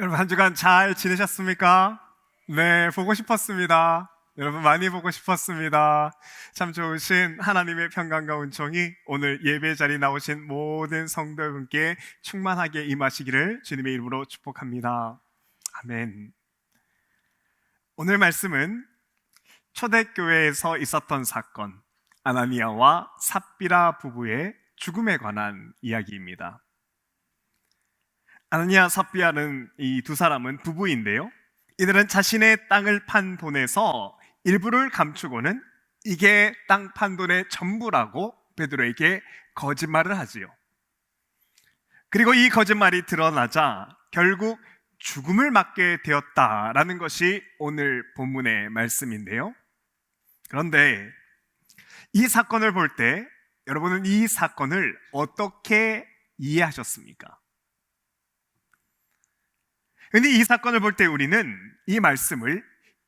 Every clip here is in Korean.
여러분 한 주간 잘 지내셨습니까? 네, 보고 싶었습니다. 여러분 많이 보고 싶었습니다. 참 좋으신 하나님의 평강과 은총이 오늘 예배 자리에 나오신 모든 성도분께 충만하게 임하시기를 주님의 이름으로 축복합니다. 아멘. 오늘 말씀은 초대교회에서 있었던 사건, 아나니아와 삽비라 부부의 죽음에 관한 이야기입니다. 아나니아 삽비라는 이 두 사람은 부부인데요, 이들은 자신의 땅을 판 돈에서 일부를 감추고는 이게 땅 판 돈의 전부라고 베드로에게 거짓말을 하지요. 그리고 이 거짓말이 드러나자 결국 죽음을 맞게 되었다라는 것이 오늘 본문의 말씀인데요. 그런데 이 사건을 볼 때 여러분은 이 사건을 어떻게 이해하셨습니까? 근데 이 사건을 볼 때 우리는 이 말씀을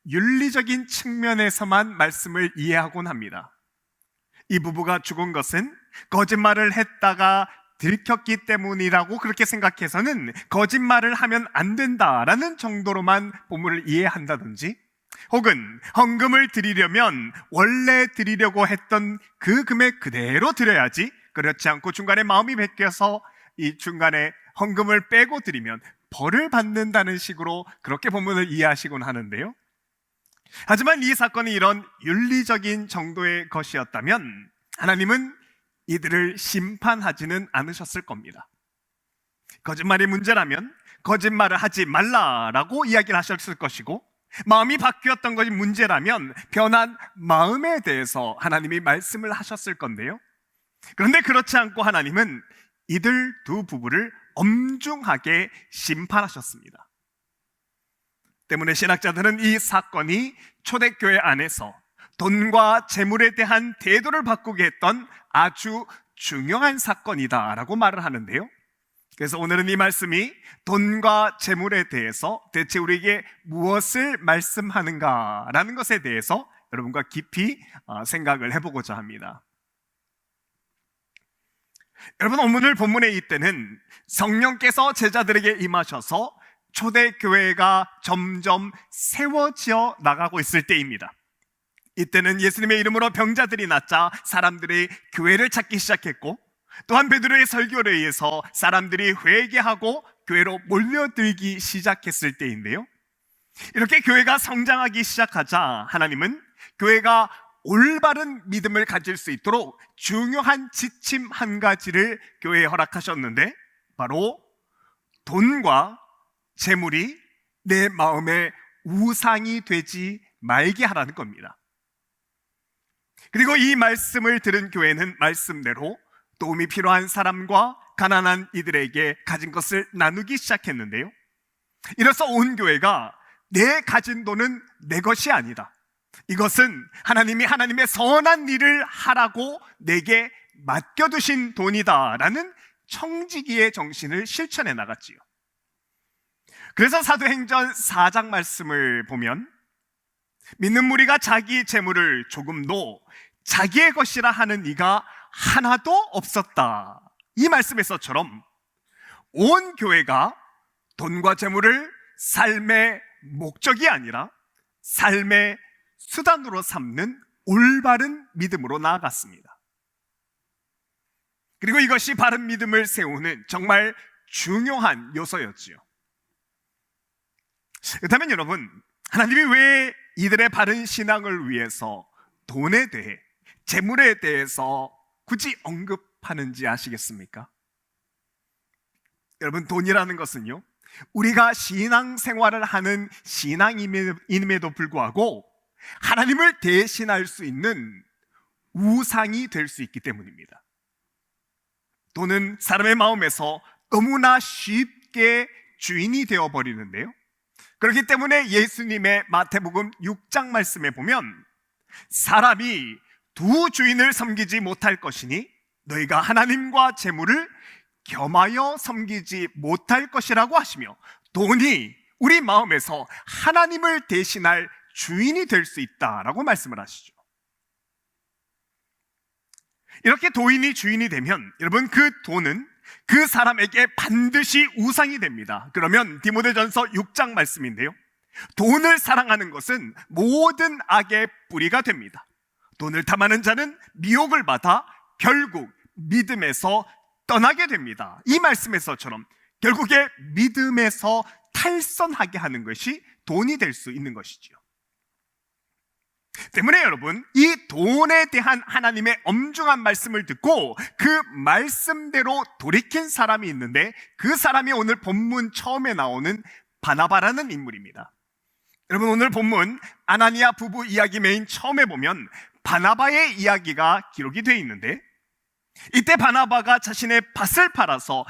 윤리적인 측면에서만 말씀을 이해하곤 합니다. 이 부부가 죽은 것은 거짓말을 했다가 들켰기 때문이라고 그렇게 생각해서는 거짓말을 하면 안 된다라는 정도로만 본문을 이해한다든지, 혹은 헌금을 드리려면 원래 드리려고 했던 그 금액 그대로 드려야지, 그렇지 않고 중간에 마음이 바뀌어서 이 중간에 헌금을 빼고 드리면 벌을 받는다는 식으로 그렇게 본문을 이해하시곤 하는데요, 하지만 이 사건이 이런 윤리적인 정도의 것이었다면 하나님은 이들을 심판하지는 않으셨을 겁니다. 거짓말이 문제라면 거짓말을 하지 말라라고 이야기를 하셨을 것이고, 마음이 바뀌었던 것이 문제라면 변한 마음에 대해서 하나님이 말씀을 하셨을 건데요, 그런데 그렇지 않고 하나님은 이들 두 부부를 엄중하게 심판하셨습니다. 때문에 신학자들은 이 사건이 초대교회 안에서 돈과 재물에 대한 태도를 바꾸게 했던 아주 중요한 사건이다라고 말을 하는데요, 그래서 오늘은 이 말씀이 돈과 재물에 대해서 대체 우리에게 무엇을 말씀하는가라는 것에 대해서 여러분과 깊이 생각을 해보고자 합니다. 여러분, 오늘 본문에 이때는 성령께서 제자들에게 임하셔서 초대교회가 점점 세워져 나가고 있을 때입니다. 이때는 예수님의 이름으로 병자들이 낫자 사람들이 교회를 찾기 시작했고, 또한 베드로의 설교에 의해서 사람들이 회개하고 교회로 몰려들기 시작했을 때인데요, 이렇게 교회가 성장하기 시작하자 하나님은 교회가 올바른 믿음을 가질 수 있도록 중요한 지침 한 가지를 교회에 허락하셨는데, 바로 돈과 재물이 내 마음의 우상이 되지 말게 하라는 겁니다. 그리고 이 말씀을 들은 교회는 말씀대로 도움이 필요한 사람과 가난한 이들에게 가진 것을 나누기 시작했는데요, 이래서 온 교회가 내 가진 돈은 내 것이 아니다, 이것은 하나님이 하나님의 선한 일을 하라고 내게 맡겨두신 돈이다라는 청지기의 정신을 실천해 나갔지요. 그래서 사도행전 4장 말씀을 보면 믿는 무리가 자기 재물을 조금도 자기의 것이라 하는 이가 하나도 없었다, 이 말씀에서처럼 온 교회가 돈과 재물을 삶의 목적이 아니라 삶의 수단으로 삼는 올바른 믿음으로 나아갔습니다. 그리고 이것이 바른 믿음을 세우는 정말 중요한 요소였지요. 그렇다면 여러분, 하나님이 왜 이들의 바른 신앙을 위해서 돈에 대해, 재물에 대해서 굳이 언급하는지 아시겠습니까? 여러분, 돈이라는 것은요, 우리가 신앙생활을 하는 신앙임에도 불구하고 하나님을 대신할 수 있는 우상이 될 수 있기 때문입니다. 돈은 사람의 마음에서 너무나 쉽게 주인이 되어버리는데요, 그렇기 때문에 예수님의 마태복음 6장 말씀에 보면 사람이 두 주인을 섬기지 못할 것이니 너희가 하나님과 재물을 겸하여 섬기지 못할 것이라고 하시며, 돈이 우리 마음에서 하나님을 대신할 주인이 될 수 있다라고 말씀을 하시죠. 이렇게 도인이 주인이 되면 여러분, 그 돈은 그 사람에게 반드시 우상이 됩니다. 그러면 디모데전서 6장 말씀인데요, 돈을 사랑하는 것은 모든 악의 뿌리가 됩니다. 돈을 탐하는 자는 미혹을 받아 결국 믿음에서 떠나게 됩니다. 이 말씀에서처럼 결국에 믿음에서 탈선하게 하는 것이 돈이 될 수 있는 것이지요. 때문에 여러분, 이 돈에 대한 하나님의 엄중한 말씀을 듣고 그 말씀대로 돌이킨 사람이 있는데, 그 사람이 오늘 본문 처음에 나오는 바나바라는 인물입니다. 여러분, 오늘 본문 아나니아 부부 이야기 메인 처음에 보면 바나바의 이야기가 기록이 되어 있는데, 이때 바나바가 자신의 밭을 팔아서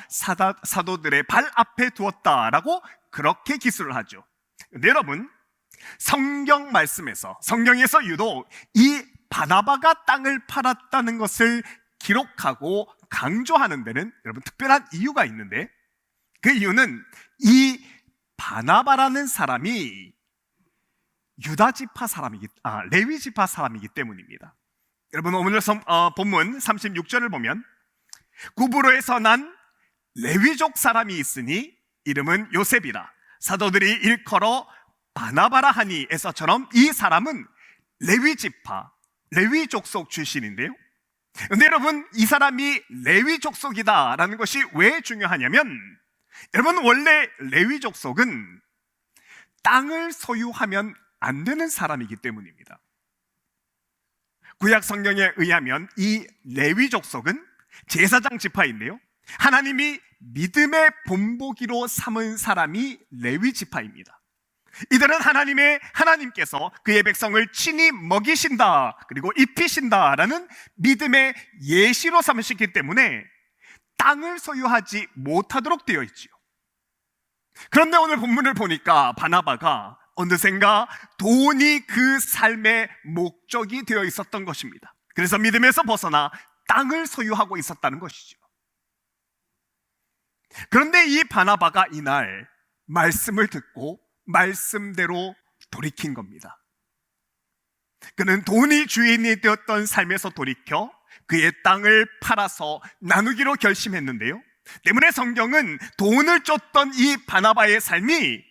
사도들의 발 앞에 두었다라고 그렇게 기술을 하죠. 근데 여러분, 성경 말씀에서, 성경에서 유독 이 바나바가 땅을 팔았다는 것을 기록하고 강조하는 데는 여러분 특별한 이유가 있는데, 그 이유는 이 바나바라는 사람이 유다 지파 레위 지파 사람이기 때문입니다. 여러분, 오늘 본문 36절을 보면 구브로에서 난 레위족 사람이 있으니 이름은 요셉이라 사도들이 일컬어 바나바라 하니에서처럼 이 사람은 레위 지파, 레위 족속 출신인데요. 근데 여러분, 이 사람이 레위 족속이다라는 것이 왜 중요하냐면, 여러분, 원래 레위 족속은 땅을 소유하면 안 되는 사람이기 때문입니다. 구약 성경에 의하면 이 레위 족속은 제사장 지파인데요, 하나님이 믿음의 본보기로 삼은 사람이 레위 지파입니다. 이들은 하나님께서 그의 백성을 친히 먹이신다, 그리고 입히신다라는 믿음의 예시로 삼으시기 때문에 땅을 소유하지 못하도록 되어 있지요. 그런데 오늘 본문을 보니까 바나바가 어느샌가 돈이 그 삶의 목적이 되어 있었던 것입니다. 그래서 믿음에서 벗어나 땅을 소유하고 있었다는 것이죠. 그런데 이 바나바가 이날 말씀을 듣고 말씀대로 돌이킨 겁니다. 그는 돈이 주인이 되었던 삶에서 돌이켜 그의 땅을 팔아서 나누기로 결심했는데요, 때문에 성경은 돈을 쫓던 이 바나바의 삶이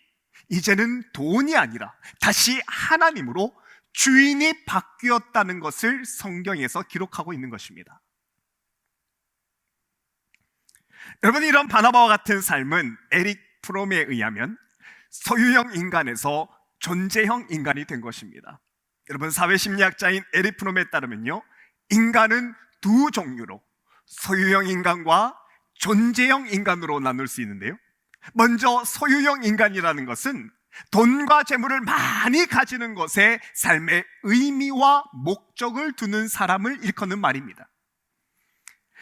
이제는 돈이 아니라 다시 하나님으로 주인이 바뀌었다는 것을 성경에서 기록하고 있는 것입니다. 여러분, 이런 바나바와 같은 삶은 에릭 프롬에 의하면 소유형 인간에서 존재형 인간이 된 것입니다. 여러분, 사회심리학자인 에릭 프롬에 따르면요, 인간은 두 종류로 소유형 인간과 존재형 인간으로 나눌 수 있는데요, 먼저 소유형 인간이라는 것은 돈과 재물을 많이 가지는 것에 삶의 의미와 목적을 두는 사람을 일컫는 말입니다.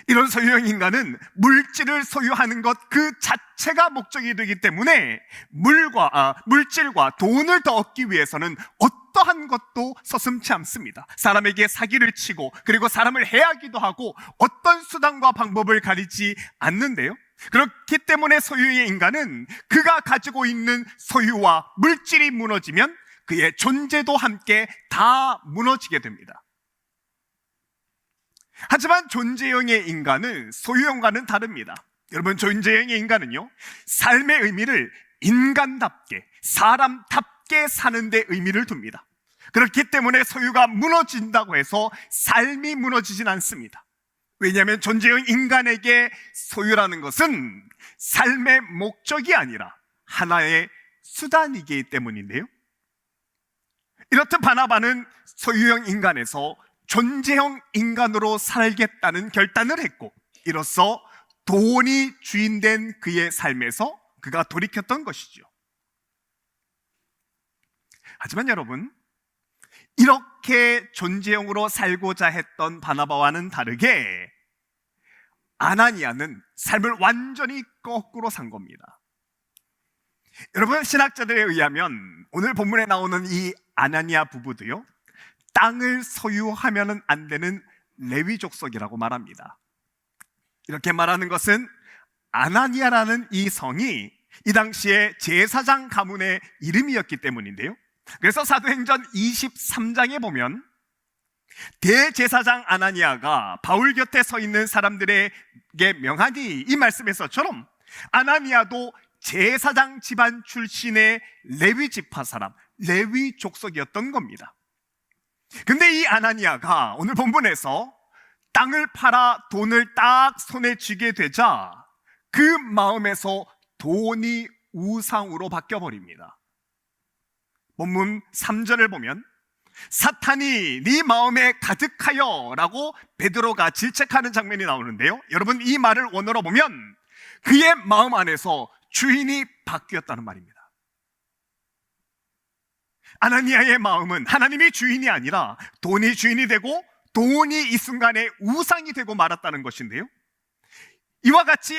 이런 소유형 인간은 물질을 소유하는 것 그 자체가 목적이 되기 때문에 물질과 돈을 더 얻기 위해서는 어떠한 것도 서슴지 않습니다. 사람에게 사기를 치고 그리고 사람을 해하기도 하고 어떤 수단과 방법을 가리지 않는데요, 그렇기 때문에 소유의 인간은 그가 가지고 있는 소유와 물질이 무너지면 그의 존재도 함께 다 무너지게 됩니다. 하지만 존재형의 인간은 소유형과는 다릅니다. 여러분, 존재형의 인간은요, 삶의 의미를 인간답게, 사람답게 사는 데 의미를 둡니다. 그렇기 때문에 소유가 무너진다고 해서 삶이 무너지진 않습니다. 왜냐하면 존재형 인간에게 소유라는 것은 삶의 목적이 아니라 하나의 수단이기 때문인데요, 이렇듯 바나바는 소유형 인간에서 존재형 인간으로 살겠다는 결단을 했고, 이로써 돈이 주인된 그의 삶에서 그가 돌이켰던 것이죠. 하지만 여러분, 이렇게 존재형으로 살고자 했던 바나바와는 다르게 아나니아는 삶을 완전히 거꾸로 산 겁니다. 여러분, 신학자들에 의하면 오늘 본문에 나오는 이 아나니아 부부도요, 땅을 소유하면 안 되는 레위 족속이라고 말합니다. 이렇게 말하는 것은 아나니아라는 이 성이 이 당시에 제사장 가문의 이름이었기 때문인데요, 그래서 사도행전 23장에 보면 대제사장 아나니아가 바울 곁에 서 있는 사람들에게 명하니 이 말씀에서처럼 아나니아도 제사장 집안 출신의 레위 지파 사람, 레위 족속이었던 겁니다. 근데 이 아나니아가 오늘 본문에서 땅을 팔아 돈을 딱 손에 쥐게 되자 그 마음에서 돈이 우상으로 바뀌어버립니다. 본문 3절을 보면 사탄이 네 마음에 가득하여 라고 베드로가 질책하는 장면이 나오는데요, 여러분 이 말을 원어로 보면 그의 마음 안에서 주인이 바뀌었다는 말입니다. 아나니아의 마음은 하나님이 주인이 아니라 돈이 주인이 되고 돈이 이 순간에 우상이 되고 말았다는 것인데요, 이와 같이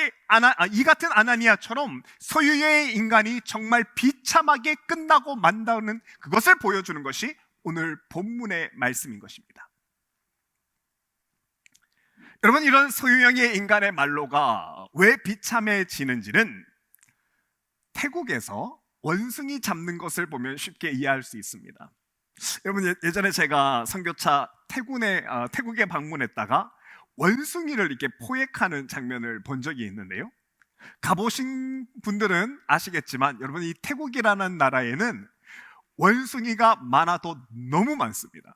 이 같은 아나니아처럼 소유의 인간이 정말 비참하게 끝나고 만다는 그것을 보여주는 것이 오늘 본문의 말씀인 것입니다. 여러분, 이런 소유형의 인간의 말로가 왜 비참해지는지는 태국에서 원숭이 잡는 것을 보면 쉽게 이해할 수 있습니다. 여러분, 예전에 제가 선교차 태국에 방문했다가 원숭이를 이렇게 포획하는 장면을 본 적이 있는데요, 가보신 분들은 아시겠지만 여러분, 이 태국이라는 나라에는 원숭이가 많아도 너무 많습니다.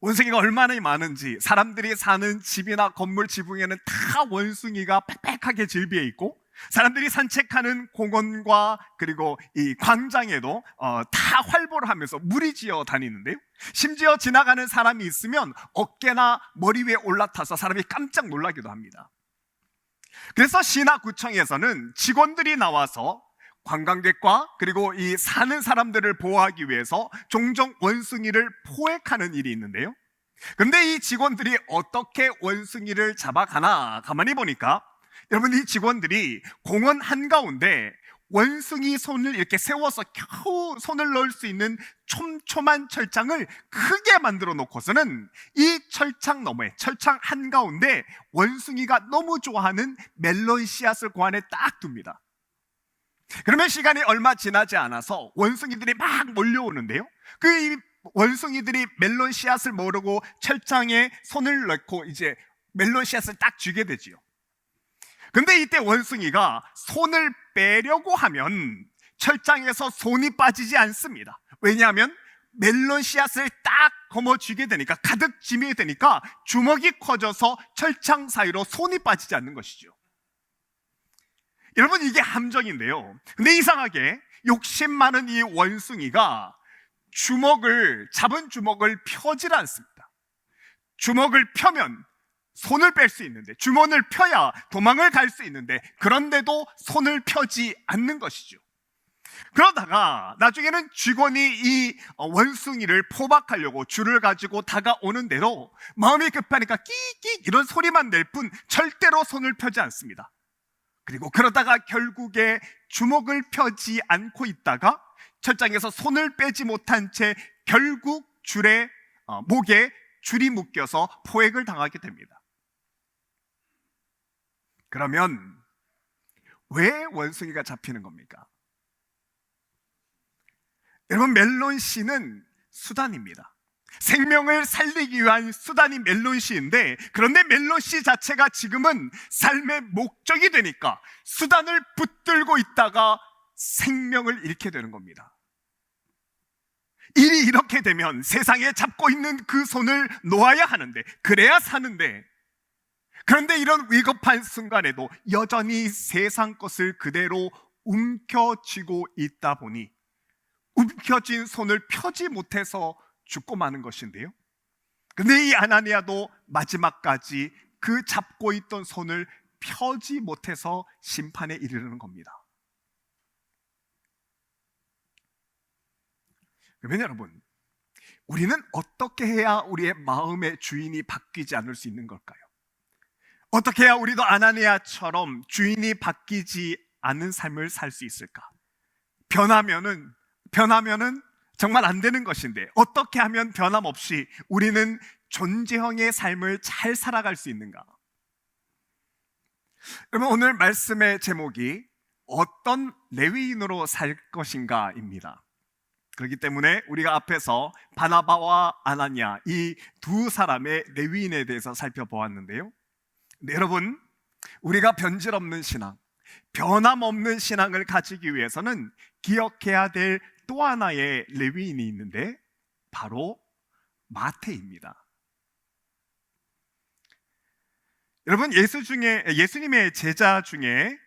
원숭이가 얼마나 많은지 사람들이 사는 집이나 건물 지붕에는 다 원숭이가 빽빽하게 질비해 있고, 사람들이 산책하는 공원과 그리고 이 광장에도 다 활보를 하면서 무리지어 다니는데요, 심지어 지나가는 사람이 있으면 어깨나 머리 위에 올라타서 사람이 깜짝 놀라기도 합니다. 그래서 시나구청에서는 직원들이 나와서 관광객과 그리고 이 사는 사람들을 보호하기 위해서 종종 원숭이를 포획하는 일이 있는데요, 그런데 이 직원들이 어떻게 원숭이를 잡아가나 가만히 보니까 여러분, 이 직원들이 공원 한가운데 원숭이 손을 이렇게 세워서 겨우 손을 넣을 수 있는 촘촘한 철장을 크게 만들어 놓고서는 이 철창 너머에, 철창 한가운데 원숭이가 너무 좋아하는 멜론 씨앗을 그 안에 딱 둡니다. 그러면 시간이 얼마 지나지 않아서 원숭이들이 막 몰려오는데요, 이 원숭이들이 멜론 씨앗을 모르고 철장에 손을 넣고 이제 멜론 씨앗을 딱 쥐게 되지요. 근데 이때 원숭이가 손을 빼려고 하면 철장에서 손이 빠지지 않습니다. 왜냐하면 멜론 씨앗을 딱 거머쥐게 되니까, 가득 쥐게 되니까 주먹이 커져서 철창 사이로 손이 빠지지 않는 것이죠. 여러분, 이게 함정인데요, 근데 이상하게 욕심 많은 이 원숭이가 잡은 주먹을 펴질 않습니다. 주먹을 펴면 손을 뺄 수 있는데, 주먹을 펴야 도망을 갈 수 있는데, 그런데도 손을 펴지 않는 것이죠. 그러다가 나중에는 직원이 이 원숭이를 포박하려고 줄을 가지고 다가오는 대로 마음이 급하니까 끼끼 이런 소리만 낼 뿐 절대로 손을 펴지 않습니다. 그리고 그러다가 결국에 주먹을 펴지 않고 있다가 철장에서 손을 빼지 못한 채 결국 목에 줄이 묶여서 포획을 당하게 됩니다. 그러면 왜 원숭이가 잡히는 겁니까? 여러분, 멜론씨는 수단입니다. 생명을 살리기 위한 수단이 멜론씨인데, 그런데 멜론씨 자체가 지금은 삶의 목적이 되니까 수단을 붙들고 있다가 생명을 잃게 되는 겁니다. 일이 이렇게 되면 세상에 잡고 있는 그 손을 놓아야 하는데, 그래야 사는데, 그런데 이런 위급한 순간에도 여전히 세상 것을 그대로 움켜쥐고 있다 보니 움켜쥔 손을 펴지 못해서 죽고 마는 것인데요, 그런데 이 아나니아도 마지막까지 그 잡고 있던 손을 펴지 못해서 심판에 이르는 겁니다. 그러면 여러분, 우리는 어떻게 해야 우리의 마음의 주인이 바뀌지 않을 수 있는 걸까요? 어떻게 해야 우리도 아나니아처럼 주인이 바뀌지 않는 삶을 살 수 있을까? 변하면은 정말 안 되는 것인데, 어떻게 하면 변함없이 우리는 존재형의 삶을 잘 살아갈 수 있는가? 여러분, 오늘 말씀의 제목이 어떤 레위인으로 살 것인가입니다. 그렇기 때문에 우리가 앞에서 바나바와 아나니아 이 두 사람의 레위인에 대해서 살펴보았는데요. 네, 여러분, 우리가 변질 없는 신앙, 변함없는 신앙을 가지기 위해서는 기억해야 될 또 하나의 레위인이 있는데 바로 마태입니다. 여러분, 예수님의 제자 중에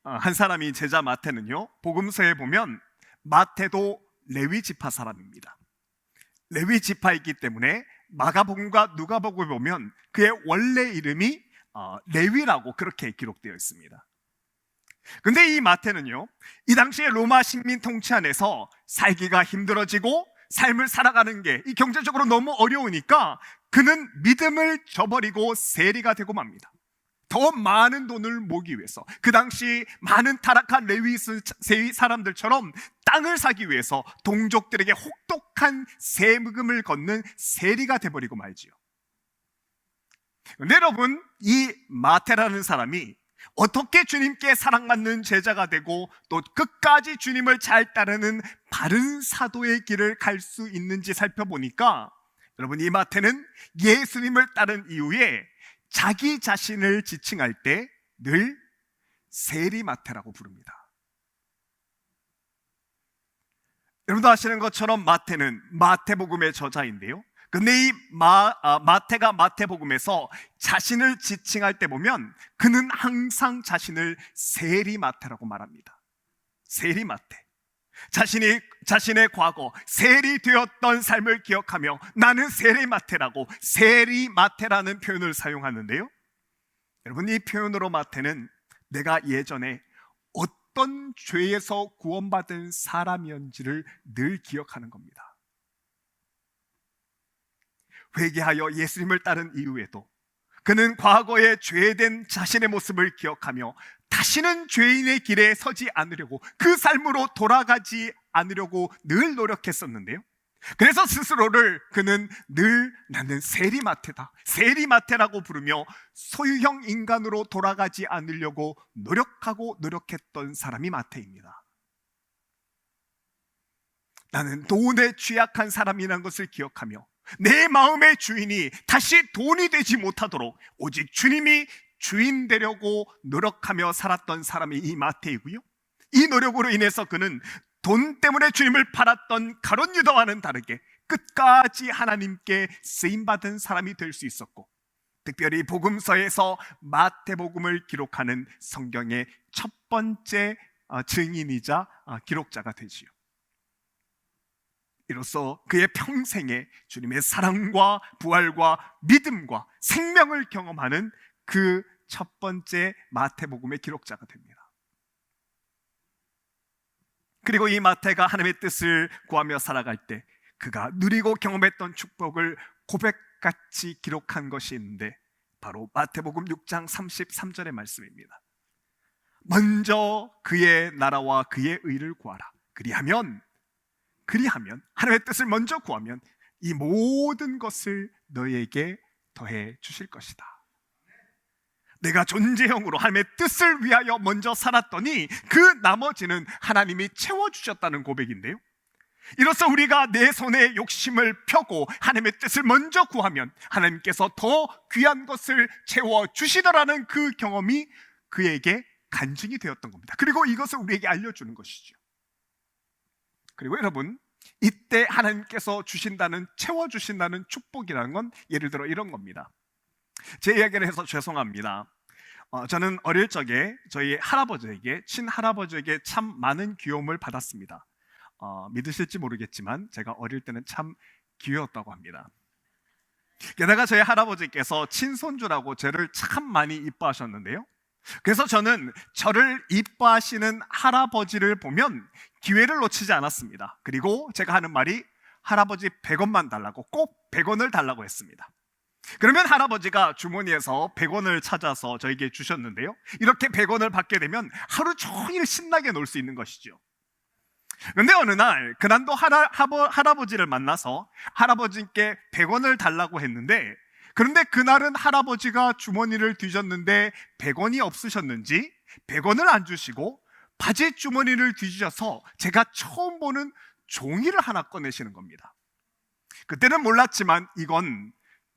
한 사람이 제자 마태는요, 복음서에 보면 마태도 레위 지파 사람입니다. 레위 지파이기 때문에 마가복음과 누가복음을 보면 그의 원래 이름이 레위라고 그렇게 기록되어 있습니다. 근데 이 마태는요, 이 당시에 로마 식민 통치 안에서 살기가 힘들어지고 삶을 살아가는 게 이 경제적으로 너무 어려우니까 그는 믿음을 저버리고 세리가 되고 맙니다. 더 많은 돈을 모으기 위해서, 그 당시 많은 타락한 레위 사람들처럼 땅을 사기 위해서 동족들에게 혹독한 세금을 걷는 세리가 돼버리고 말지요. 근데 여러분, 이 마태라는 사람이 어떻게 주님께 사랑받는 제자가 되고 또 끝까지 주님을 잘 따르는 바른 사도의 길을 갈 수 있는지 살펴보니까, 여러분, 이 마태는 예수님을 따른 이후에 자기 자신을 지칭할 때 늘 세리마태라고 부릅니다. 여러분도 아시는 것처럼 마태는 마태복음의 저자인데요, 근데 이 마태가 마태복음에서 자신을 지칭할 때 보면 그는 항상 자신을 세리마태라고 말합니다. 세리마태. 자신의 과거 세리되었던 삶을 기억하며 나는 세리마태라고 세리마태라는 표현을 사용하는데요, 여러분, 이 표현으로 마태는 내가 예전에 어떤 죄에서 구원받은 사람이었는지를 늘 기억하는 겁니다. 회개하여 예수님을 따른 이후에도 그는 과거에 죄된 자신의 모습을 기억하며 다시는 죄인의 길에 서지 않으려고, 그 삶으로 돌아가지 않으려고 늘 노력했었는데요, 그래서 스스로를 그는 늘 나는 세리마태다, 세리마태라고 부르며 소유형 인간으로 돌아가지 않으려고 노력했던 사람이 마태입니다. 나는 돈에 취약한 사람이라는 것을 기억하며 내 마음의 주인이 다시 돈이 되지 못하도록 오직 주님이 주인 되려고 노력하며 살았던 사람이 이 마태이고요, 이 노력으로 인해서 그는 돈 때문에 주님을 팔았던 가룟 유다와는 다르게 끝까지 하나님께 쓰임받은 사람이 될 수 있었고, 특별히 복음서에서 마태복음을 기록하는 성경의 첫 번째 증인이자 기록자가 되지요. 이로써 그의 평생에 주님의 사랑과 부활과 믿음과 생명을 경험하는 그 첫 번째 마태복음의 기록자가 됩니다. 그리고 이 마태가 하나님의 뜻을 구하며 살아갈 때 그가 누리고 경험했던 축복을 고백같이 기록한 것이 있는데 바로 마태복음 6장 33절의 말씀입니다. 먼저 그의 나라와 그의 의를 구하라. 그리하면 하나님의 뜻을 먼저 구하면 이 모든 것을 너희에게 더해 주실 것이다. 내가 존재형으로 하나님의 뜻을 위하여 먼저 살았더니 그 나머지는 하나님이 채워주셨다는 고백인데요, 이로써 우리가 내 손에 욕심을 펴고 하나님의 뜻을 먼저 구하면 하나님께서 더 귀한 것을 채워주시더라는 그 경험이 그에게 간증이 되었던 겁니다. 그리고 이것을 우리에게 알려주는 것이죠. 그리고 여러분, 이때 하나님께서 채워주신다는 축복이라는 건 예를 들어 이런 겁니다. 제 이야기를 해서 죄송합니다. 저는 어릴 적에 저희 친할아버지에게 참 많은 귀여움을 받았습니다. 믿으실지 모르겠지만 제가 어릴 때는 참 귀여웠다고 합니다. 게다가 저희 할아버지께서 친손주라고 저를 참 많이 이뻐하셨는데요, 그래서 저는 저를 이뻐하시는 할아버지를 보면 기회를 놓치지 않았습니다. 그리고 제가 하는 말이 할아버지 100원만 달라고, 꼭 100원을 달라고 했습니다. 그러면 할아버지가 주머니에서 100원을 찾아서 저에게 주셨는데요, 이렇게 100원을 받게 되면 하루 종일 신나게 놀 수 있는 것이죠. 그런데 어느 날 그난도 할아버지를 만나서 할아버지께 100원을 달라고 했는데, 그런데 그날은 할아버지가 주머니를 뒤졌는데 100원이 없으셨는지 100원을 안 주시고 바지 주머니를 뒤지셔서 제가 처음 보는 종이를 하나 꺼내시는 겁니다. 그때는 몰랐지만 이건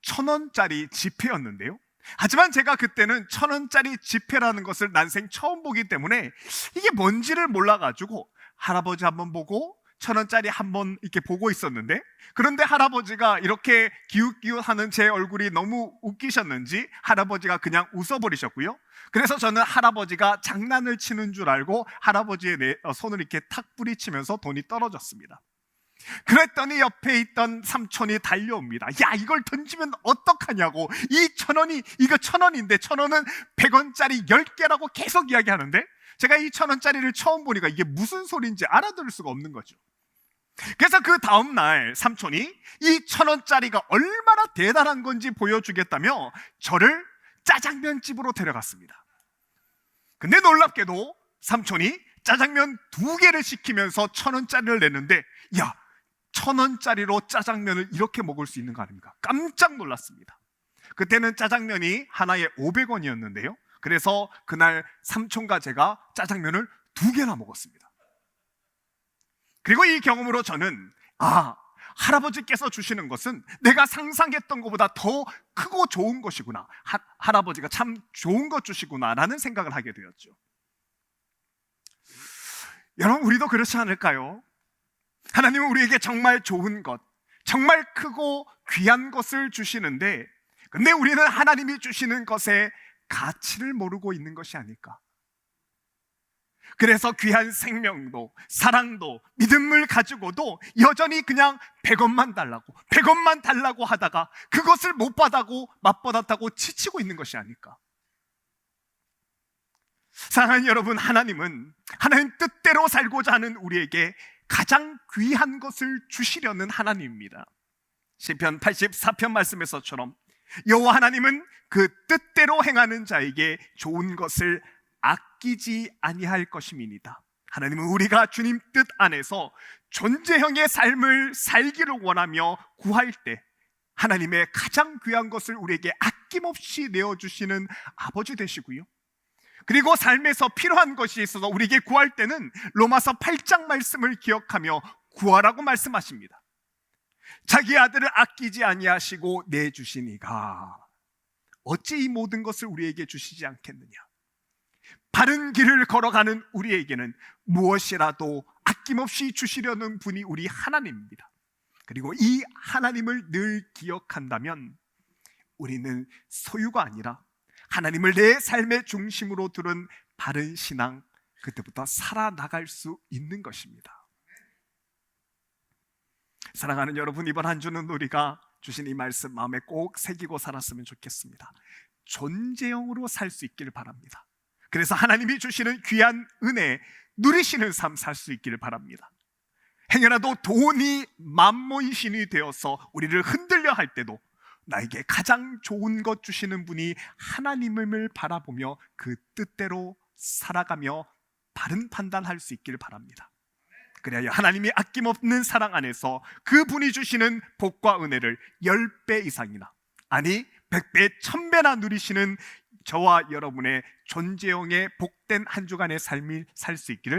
1,000원짜리 지폐였는데요. 하지만 제가 그때는 1,000원짜리 지폐라는 것을 난생 처음 보기 때문에 이게 뭔지를 몰라가지고 할아버지 한번 보고 1,000원짜리 한번 이렇게 보고 있었는데, 그런데 할아버지가 이렇게 기웃기웃하는 제 얼굴이 너무 웃기셨는지 할아버지가 그냥 웃어버리셨고요. 그래서 저는 할아버지가 장난을 치는 줄 알고 할아버지의 손을 이렇게 탁 뿌리치면서 돈이 떨어졌습니다. 그랬더니 옆에 있던 삼촌이 달려옵니다. 야, 이걸 던지면 어떡하냐고. 이 1,000원이, 이거 1,000원인데 1,000원은 100원짜리 10개라고 계속 이야기하는데, 제가 이 1,000원짜리를 처음 보니까 이게 무슨 소리인지 알아들을 수가 없는 거죠. 그래서 그 다음날 삼촌이 이 1,000원짜리가 얼마나 대단한 건지 보여주겠다며 저를 짜장면집으로 데려갔습니다. 근데 놀랍게도 삼촌이 짜장면 2개를 시키면서 1,000원짜리를 냈는데, 야, 1,000원짜리로 짜장면을 이렇게 먹을 수 있는 거 아닙니까? 깜짝 놀랐습니다. 그때는 짜장면이 하나에 500원이었는데요. 그래서 그날 삼촌과 제가 짜장면을 2개나 먹었습니다. 그리고 이 경험으로 저는 할아버지께서 주시는 것은 내가 상상했던 것보다 더 크고 좋은 것이구나. 할아버지가 참 좋은 것 주시구나 라는 생각을 하게 되었죠. 여러분, 우리도 그렇지 않을까요? 하나님은 우리에게 정말 좋은 것, 정말 크고 귀한 것을 주시는데, 근데 우리는 하나님이 주시는 것의 가치를 모르고 있는 것이 아닐까. 그래서 귀한 생명도 사랑도 믿음을 가지고도 여전히 그냥 100원만 달라고 하다가 그것을 못 맛받았다고 지치고 있는 것이 아닐까. 사랑하는 여러분, 하나님은 하나님 뜻대로 살고자 하는 우리에게 가장 귀한 것을 주시려는 하나님입니다. 시편 84편 말씀에서처럼 여호와 하나님은 그 뜻대로 행하는 자에게 좋은 것을 아끼지 아니할 것임이니이다. 하나님은 우리가 주님 뜻 안에서 존재형의 삶을 살기를 원하며 구할 때 하나님의 가장 귀한 것을 우리에게 아낌없이 내어주시는 아버지 되시고요, 그리고 삶에서 필요한 것이 있어서 우리에게 구할 때는 로마서 8장 말씀을 기억하며 구하라고 말씀하십니다. 자기 아들을 아끼지 아니하시고 내주시니가 어찌 이 모든 것을 우리에게 주시지 않겠느냐. 바른 길을 걸어가는 우리에게는 무엇이라도 아낌없이 주시려는 분이 우리 하나님입니다. 그리고 이 하나님을 늘 기억한다면 우리는 소유가 아니라 하나님을 내 삶의 중심으로 두는 바른 신앙, 그때부터 살아나갈 수 있는 것입니다. 사랑하는 여러분, 이번 한 주는 우리가 주신 이 말씀 마음에 꼭 새기고 살았으면 좋겠습니다. 존재형으로 살 수 있기를 바랍니다. 그래서 하나님이 주시는 귀한 은혜 누리시는 삶 살 수 있기를 바랍니다. 행여라도 돈이 만몬의 신이 되어서 우리를 흔들려 할 때도 나에게 가장 좋은 것 주시는 분이 하나님을 바라보며 그 뜻대로 살아가며 바른 판단할 수 있기를 바랍니다. 그래야 하나님이 아낌없는 사랑 안에서 그분이 주시는 복과 은혜를 10배 이상이나, 아니 100배, 1000배나 누리시는 저와 여러분의 존재형의 복된 한 주간의 삶을 살 수 있기를